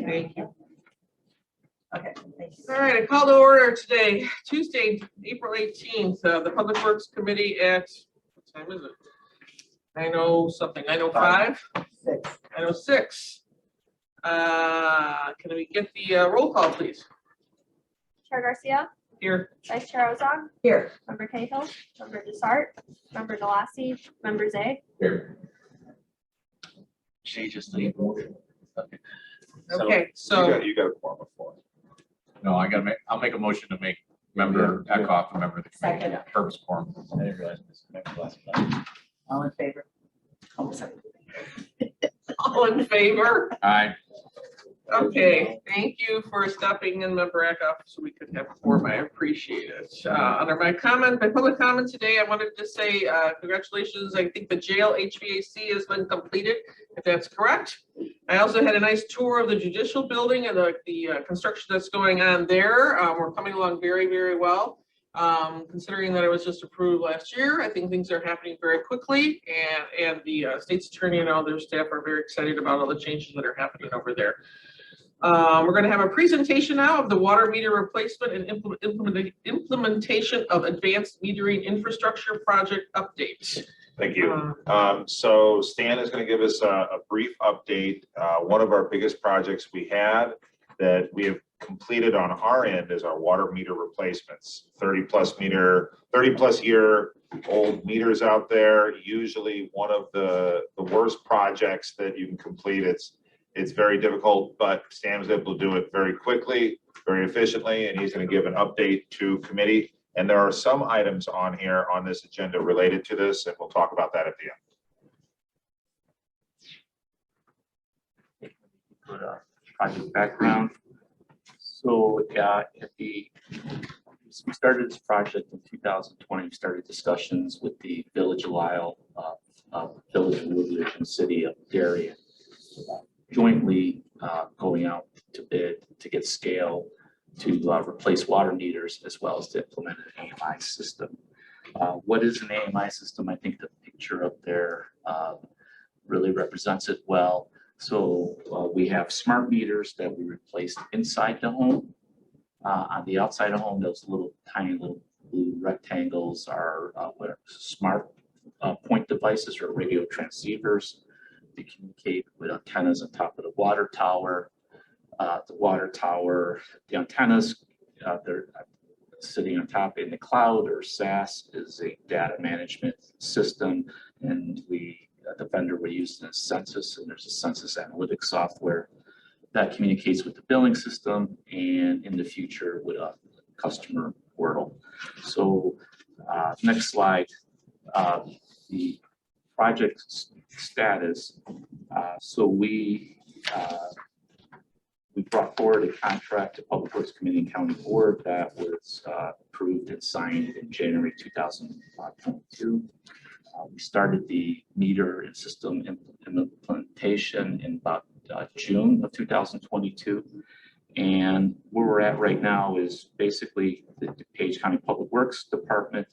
Thank you. Okay, thank you. All right, I call to order today, Tuesday, April 18th, the Public Works Committee at, what time is it? 9:00 something, 9:05? 9:06. Can we get the roll call, please? Chair Garcia, Here. Vice Chair Ozog, Here. Member Cahill, Member Desart, Member Delassie, Member Zay. Here. She just need motion. Okay. Okay, so You got a form of four. No, I'll make a motion to make member Eckhoff a member of the committee. Second. Purpose quorum. I didn't realize this. All in favor? Oh, sorry. all in favor? Aye. Okay, thank you for stopping in, Member Eckhoff, so we could have a forum. I appreciate it. Under my public comment today, I wanted to say congratulations. I think the jail HVAC has been completed, if that's correct. I also had a nice tour of the judicial building and the construction that's going on there. We're coming along very, very well. Considering that it was just approved last year, I think things are happening very quickly, and the state's attorney and all their staff are very excited about all the changes that are happening over there. We're going to have a presentation now of the water meter replacement and implementation of advanced metering infrastructure project updates. Thank you. So Stan is going to give us a brief update. One of our biggest projects we had that we have completed on our end is our water meter replacements. 30+ year old meters out there. Usually one of the worst projects that you can complete. It's very difficult, but Stan was able to do it very quickly, very efficiently, and he's going to give an update to committee. And there are some items on here on this agenda related to this, and we'll talk about that at the end. Put a project background. So we started this project in 2020. We started discussions with the Village of Lisle, Village of Woodridge, and City of Darien, jointly going out to bid to get scale to replace water meters as well as to implement an AMI system. What is an AMI system? I think the picture up there really represents it well. So we have smart meters that we replaced inside the home. On the outside of the home, those tiny little blue rectangles are what smart point devices or radio transceivers. They communicate with antennas on top of the water tower. The antennas, they're sitting on top in the cloud, or SAS is a data management system, and the vendor we use is Census, and there's a Census analytics software that communicates with the billing system, and in the future with a customer portal. So next slide, the project status. So we brought forward a contract to Public Works Committee and County Board that was approved and signed in January 2022. We started the meter and system implementation in about June of 2022. And where we're at right now is basically the DuPage County Public Works Department.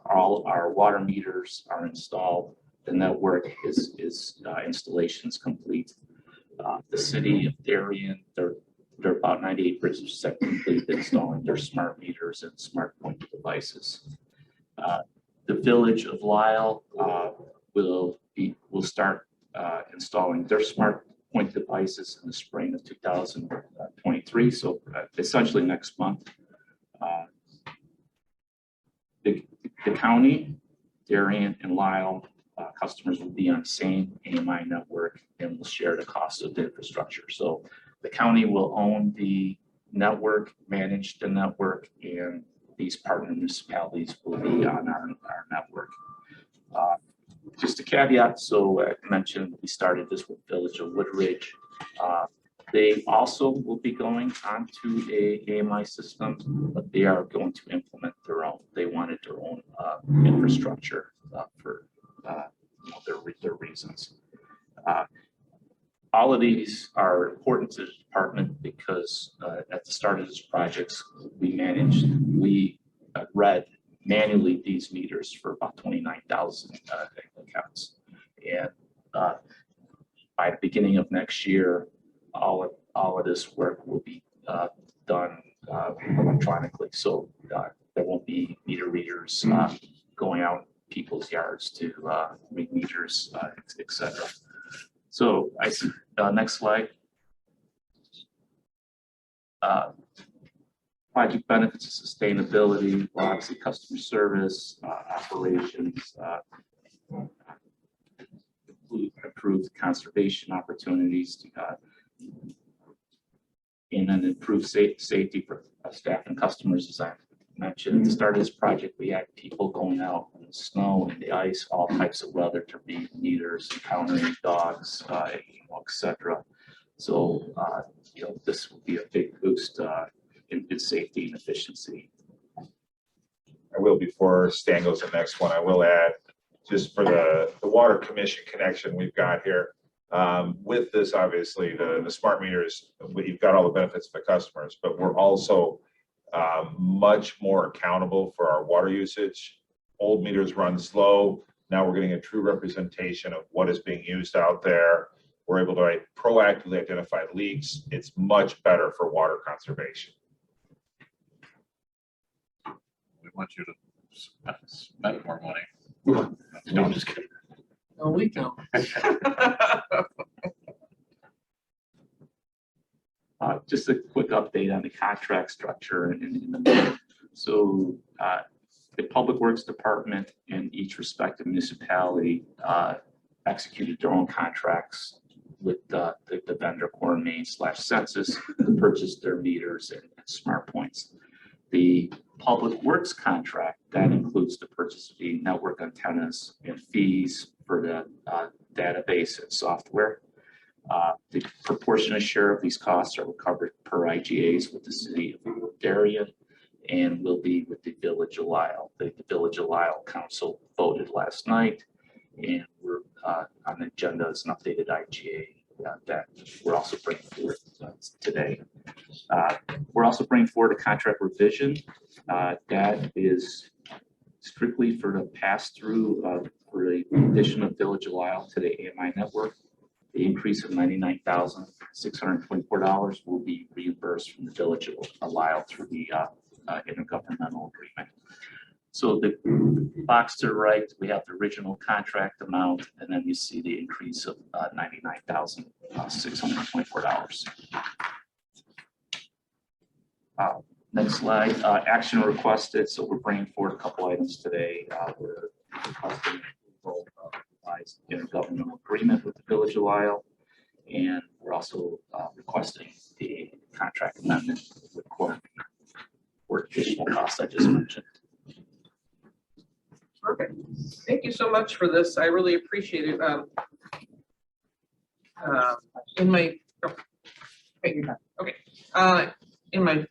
All our water meters are installed. The network is installations complete. The City of Darien, they're about 98% complete installing their smart meters and smart point devices. The Village of Lisle will start installing their smart point devices in the spring of 2023. So essentially next month. The county, Darien, and Lisle customers will be on the same AMI network and will share the cost of the infrastructure. So the county will own the network, manage the network, and these partner municipalities will be on our network. Just a caveat, so I mentioned we started this with Village of Woodridge. They also will be going onto a AMI system, but they are going to implement their own. They wanted their own infrastructure for their reasons. All of these are important to the department because at the start of this project, we read manually these meters for about 29,000 accounts. And by the beginning of next year, all all of this work will be done electronically. So there won't be meter readers going out people's yards to read meters, et cetera. So next slide. Project benefits of sustainability, well, obviously customer service, operations, improved conservation opportunities, and then improve safety for staff and customers. As I mentioned at the start of this project, we had people going out in the snow and the ice, all types of weather to read meters, encountering dogs, etc. So this will be a big boost in safety and efficiency. I will, before Stan goes to the next one, I will add, just for the water commission connection we've got here. With this, obviously, the smart meters, you've got all the benefits for the customers, but we're also much more accountable for our water usage. Old meters run slow. Now we're getting a true representation of what is being used out there. We're able to proactively identify leaks. It's much better for water conservation. We want you to spend more money. No, I'm just kidding. No, we don't. Just a quick update on the contract structure in the middle. So the Public Works Department and each respective municipality executed their own contracts with the vendor Core Main / Census to purchase their meters and smart points. The Public Works contract, that includes the purchase of the network antennas and fees for the database and software. The proportionate share of these costs are recovered per IGAs with the city of Darien and will be with the Village of Lisle. The Village of Lisle Council voted last night, and we're on the agenda as an updated IGA that we're also bringing forward today. We're also bringing forward a contract revision that is strictly for the pass-through for the addition of Village of Lisle to the AMI network. The increase of $99,624 will be reimbursed from the Village of Lisle through the intergovernmental agreement. So the box to the right, we have the original contract amount, and then you see the increase of $99,624. Next slide, action requested. So we're bringing forward a couple items today. We're requesting revised intergovernmental agreement with the Village of Lisle, and we're also requesting the contract amendment with Core for additional costs I just mentioned. Perfect. Thank you so much for this. I really appreciate it. In my in my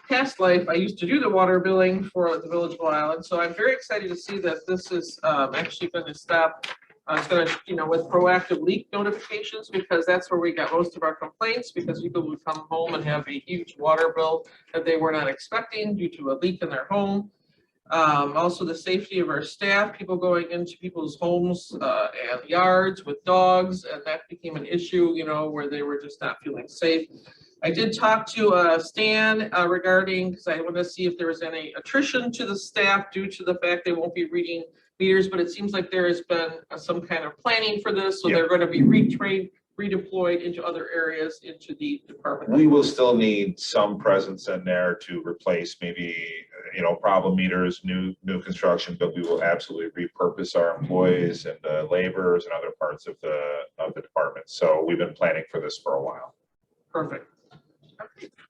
past life, I used to do the water billing for the Village of Lisle, and so I'm very excited to see that this is actually going to stop. It's going to, with proactive leak notifications, because that's where we got most of our complaints, because people would come home and have a huge water bill that they were not expecting due to a leak in their home. Also the safety of our staff, people going into people's homes and yards with dogs, and that became an issue, where they were just not feeling safe. I did talk to Stan regarding, because I want to see if there was any attrition to the staff due to the fact they won't be reading meters, but it seems like there has been some kind of planning for this, so they're going to be retrained, redeployed into other areas into the department. We will still need some presence in there to replace maybe, problem meters, new construction, but we will absolutely repurpose our employees and laborers and other parts of the department. So we've been planning for this for a while. Perfect.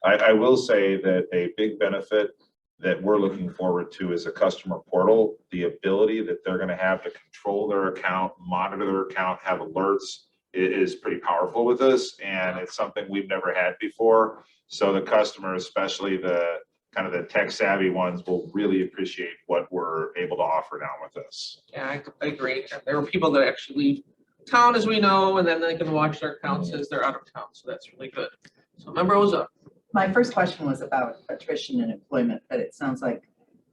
I will say that a big benefit that we're looking forward to is a customer portal, the ability that they're going to have to control their account, monitor their account, have alerts. It is pretty powerful with this, and it's something we've never had before. So the customer, especially the kind of the tech savvy ones, will really appreciate what we're able to offer now with this. Yeah, I agree. There are people that actually leave town, as we know, and then they can watch their accounts as they're out of town. So that's really good. So member was up. My first question was about attrition and employment, but it sounds like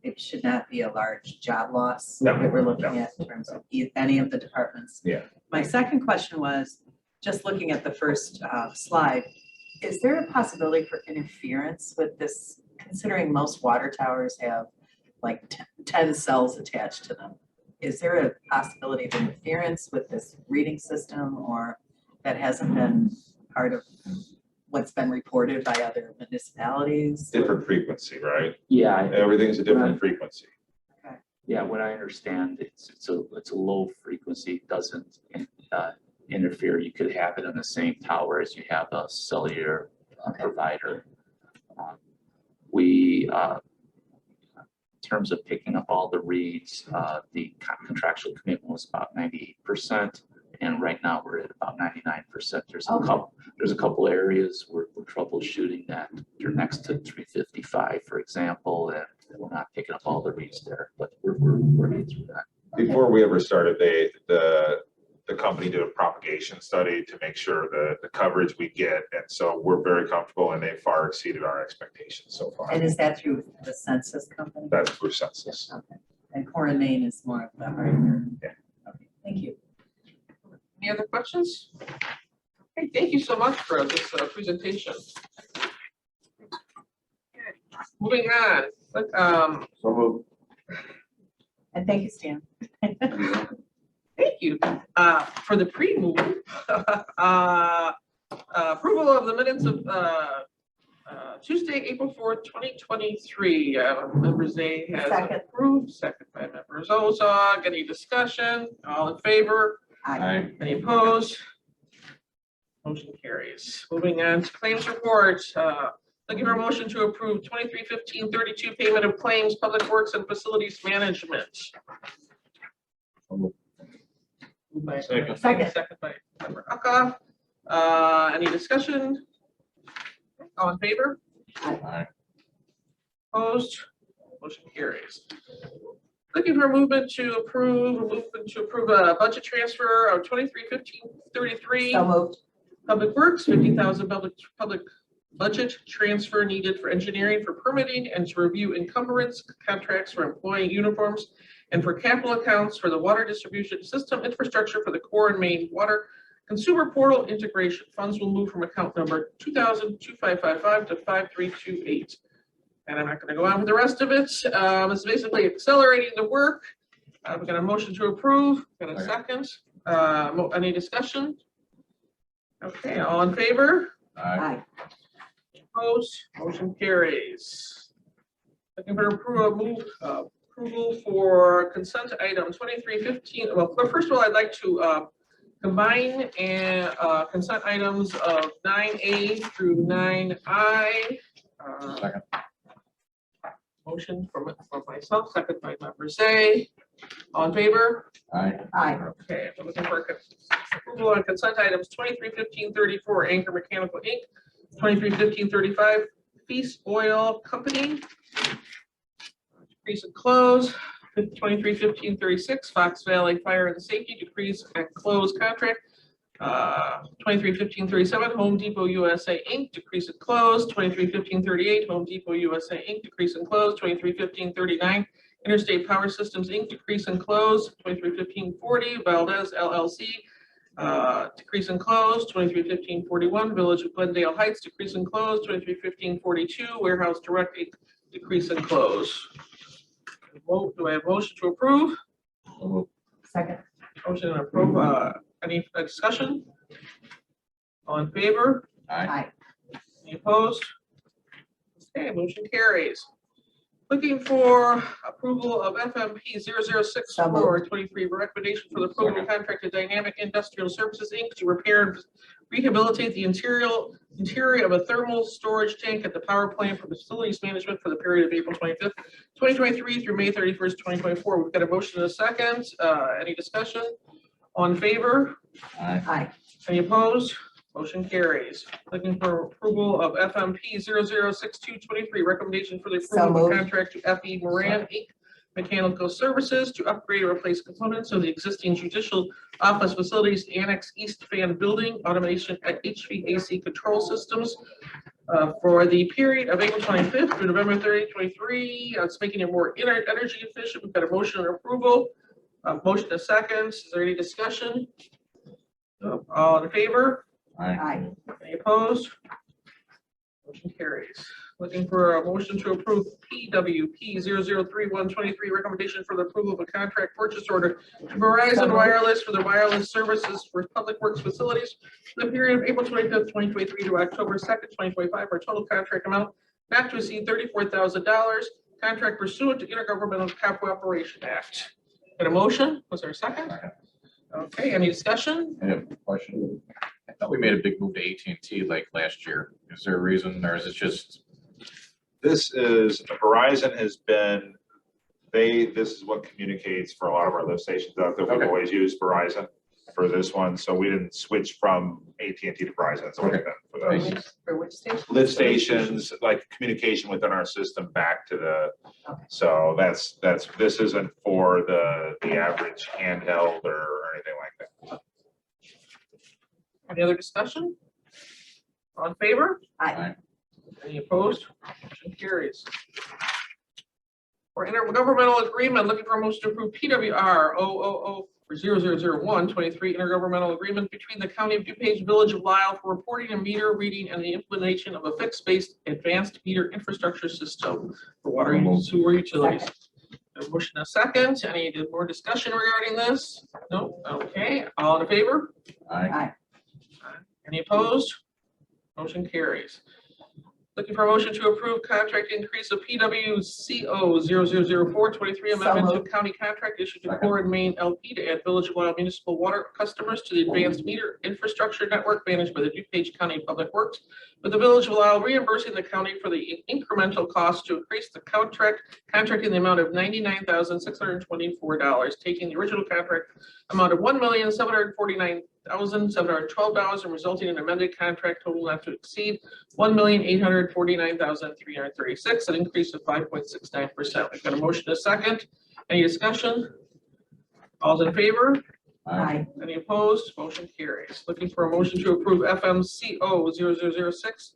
it should not be a large job loss that we're looking at in terms of any of the departments. Yeah. My second question was, just looking at the first slide, Is there a possibility for interference with this, considering most water towers have like 10 cells attached to them? Is there a possibility of interference with this reading system, or that hasn't been part of what's been reported by other municipalities? Different frequency, right? Yeah, Everything's a different frequency. yeah, what I understand, it's a low frequency, doesn't interfere. You could have it on the same tower as you have a cellular provider. We, in terms of picking up all the reads, the contractual commitment was about 98%. And right now we're at about 99%. There's a couple areas where we're troubleshooting that. They're next to 355, for example, and we're not picking up all the reads there, but we're working through that. Before we ever started, the company did a propagation study to make sure the coverage we get. And so we're very comfortable, and they far exceeded our expectations so far. And is that through the census company? That's through census. Okay. And Core and Main is more of the hardware? Yeah. Okay, thank you. Any other questions? Okay, thank you so much for this presentation. Okay, moving on, So moved. And thank you, Stan. thank you. For the pre-move, approval of the minutes of Tuesday, April 4th, 2023. Member Zay has Second. approved, second by Member Zozog. Any discussion? All in favor? Aye. Any opposed? Motion carries. Moving on to claims report. Looking for a motion to approve 23-15-32 payment of claims, Public Works and Facilities Management. Moved by Second. Second by Member Uckoff. Any discussion? All in favor? Aye. Opposed? Motion carries. Looking for a movement to approve a budget transfer of 23-15-33. So moved. Public Works, 50,000 public budget transfer needed for engineering, for permitting, and to review encumbrance contracts for employee uniforms, and for capital accounts for the water distribution system infrastructure for the Core and Main water consumer portal integration. Funds will move from account number 2000-2555 to 5328. And I'm not going to go on with the rest of it. It's basically accelerating the work. We've got a motion to approve. Got a second. Any discussion? Okay, all in favor? Aye. Opposed? Motion carries. Looking for approval for consent item 23-15. Well, first of all, I'd like to combine and consent items of 9A through 9I. Second. Motion from myself, second by Member Zay. All in favor? Aye. Aye. Okay, I'm looking for approval on consent items 23-15-34 Anchor Mechanical Inc., 23-15-35 Feast Oil Company. Decrease and close. 23-15-36 Fox Valley Fire and Safety, decrease and close contract. 23-15-37 Home Depot USA Inc., decrease and close. 23-15-38 Home Depot USA Inc., decrease and close. 23-15-39 Interstate Power Systems Inc., decrease and close. 23-15-40 Valdez LLC, decrease and close. 23-15-41 Village of Glendale Heights, decrease and close. 23-15-42 Warehouse Direct Inc., decrease and close. Do I have a motion to approve? Second. Motion and approve. Any discussion? All in favor? Aye. Aye. Any opposed? Okay, motion carries. Looking for approval of FMP 006423, recommendation for the approval of contract to Dynamic Industrial Services Inc. to repair and rehabilitate the interior of a thermal storage tank at the power plant for facilities management for the period of April 25th, 2023 through May 31st, 2024. We've got a motion and a second. Any discussion? On favor? Aye. Aye. Any opposed? Motion carries. Looking for approval of FMP 006223, recommendation for the approval of moved. the contract to FE Moran Inc. Mechanical Services to upgrade or replace components of the existing judicial office facilities annex east fan building automation at HVAC control systems for the period of April 25th through November 30th, 2023. It's making it more energy efficient. We've got a motion and approval. Motion and second. Is there any discussion? All in favor? Aye. Aye. Any opposed? Motion carries. Looking for a motion to approve PWP 003123 recommendation for the approval of a contract purchase order to Verizon Wireless for the wireless services for public works facilities for the period of April 25th, 2023 to October 2nd, 2025 for a total contract amount not to exceed $34,000. Contract pursuant to Intergovernmental Cooperation Act. Got a motion? Was there a second? Okay, any discussion? I have a question. I thought we made a big move to AT&T like last year. Is there a reason or is it just? This is, Verizon has been, this is what communicates for a lot of our lift stations out there. We've Okay. always used Verizon for this one, so we didn't switch from AT&T to Verizon. It's always Okay. been for For those. which, for which station? Lift stations, like communication within our system back to the, Okay. so that's, this isn't for the average handheld or anything like that. Any other discussion? All in favor? Aye. Any opposed? Motion carries. For intergovernmental agreement, looking for a motion to approve PWR 000123 intergovernmental agreement between the County of DuPage, Village of Lisle for reporting and meter reading and the implementation of a fixed-based advanced meter infrastructure system for water and sewer utilities. A motion and a second. Any more discussion regarding this? No? Okay. All in favor? Aye. Any opposed? Motion carries. Looking for a motion to approve contract increase of PWCO 000423 amendment to moved. county contract issued to Core and Main LP to add Village of Lisle municipal water customers to the advanced meter infrastructure network managed by the DuPage County Public Works, with the Village of Lisle reimbursing the county for the incremental cost to increase the contract in the amount of $99,624, taking the original contract amount of $1,749,712 and resulting in amended contract total not to exceed $1,849,336, an increase of 5.69%. We've got a motion to second. Any discussion? All's in favor? Aye. Any opposed? Motion carries. Looking for a motion to approve FMCO 0006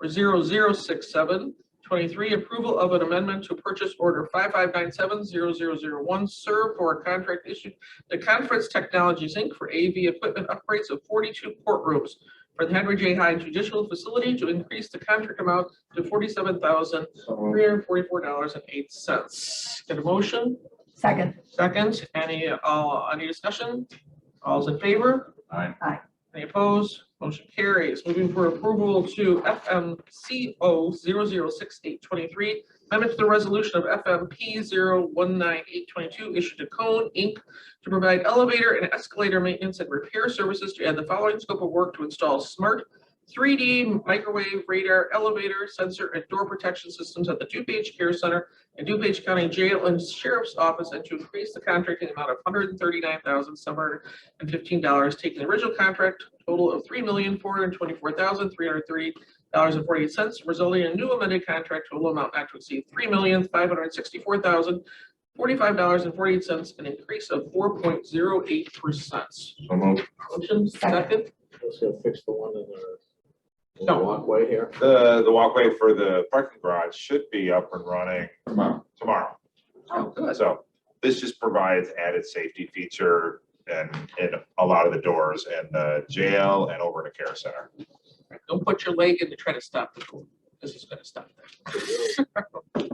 or 006723, approval of an amendment to purchase order 55970001, serve for a contract issued to Conference Technologies, Inc. for AV equipment upgrades of 42 courtrooms for the Henry J. Hyde Judicial Facility to increase the contract amount to $47,344.08. Get a motion? Second. Second, any discussion? All's in favor? Aye. Any opposed? Motion carries. Moving for approval to FMCO 006823, amendment to the resolution of FMP 019822 issued to Cone Inc. to provide elevator and escalator maintenance and repair services to add the following scope of work to install smart 3D microwave radar elevator sensor and door protection systems at the DuPage Care Center and DuPage County Jail and Sheriff's Office, and to increase the contracting amount of $139,715, taking the original contract total of $3,424,330.48, resulting in a new amended contract total amount not to exceed $3,564,045.48, an increase of 4.08%. So moved. Motion second. Let's go fix the one in the No. walkway here. The walkway for the parking garage should be up and running tomorrow. Oh, good. So this just provides added safety feature in a lot of the doors in the jail and over in the care center. Don't put your leg in to try to stop the door. This is gonna stop that. Okay,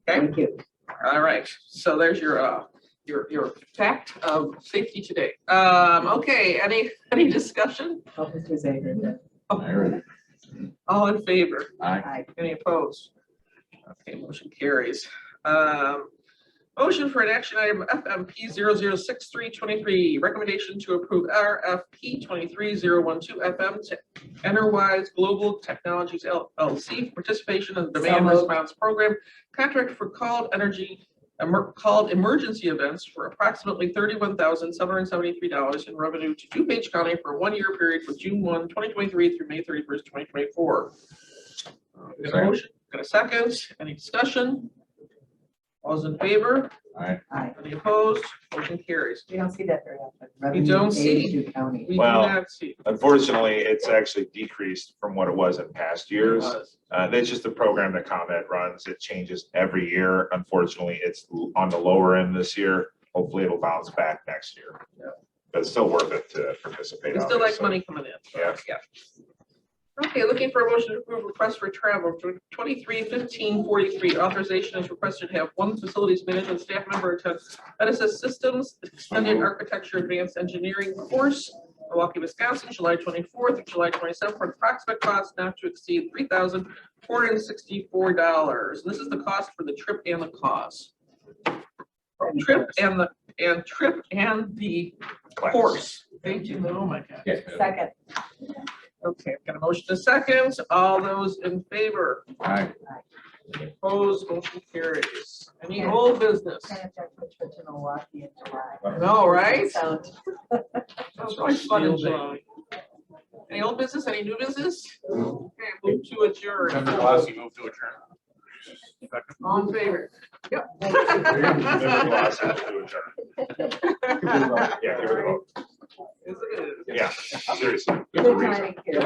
Thank you. all right. So there's your fact of safety today. Okay, any discussion? Oh, Mr. Zager. All in favor? Aye. Aye. Any opposed? Okay, motion carries. Motion for an action item FMP 006323, recommendation to approve RFP 23012 FM to Enterwise Global Technologies LLC for participation in the demand moved. response program, contract for called emergency events for approximately $31,773 in revenue to DuPage County for a one-year period from June 1, 2023 through May 31st, 2024. Got a motion, got a second, any discussion? All's in favor? Aye. Aye. Any opposed? Motion carries. We don't see that very often. You don't Revenue see. aid to county. We do Well, not see. Unfortunately, it's actually decreased from what it was in past years. That's just the program that ComEd runs. It changes every year. Unfortunately, it's on the lower end this year. Hopefully it'll bounce back next year. Yeah. But it's still worth it to participate. We still like obviously. money coming in. Yeah. Okay, looking for a motion to approve request for travel to 23-15-43. Authorization is requested to have one facilities management staff member attend Edison Systems Extended Architecture Advanced Engineering course, Milwaukee, Wisconsin, July 24th through July 27th, for an approximate cost not to exceed $3,464. This is the cost for the trip and the cause. Trip and the course. Thank you. Oh my God. Second. Okay, I've got a motion to second. All those in favor? Aye. Opposed, motion carries. Any old business? Kind of check which trip to Milwaukee in July. No, right? Sound. Sounds like fun in July. Any old business, any new business? Okay, move to adjourn. Member Glassy, move to adjourn. All in favor? Yep. Yeah, give it a vote. Yes, it is. Yeah, seriously. Good timing here.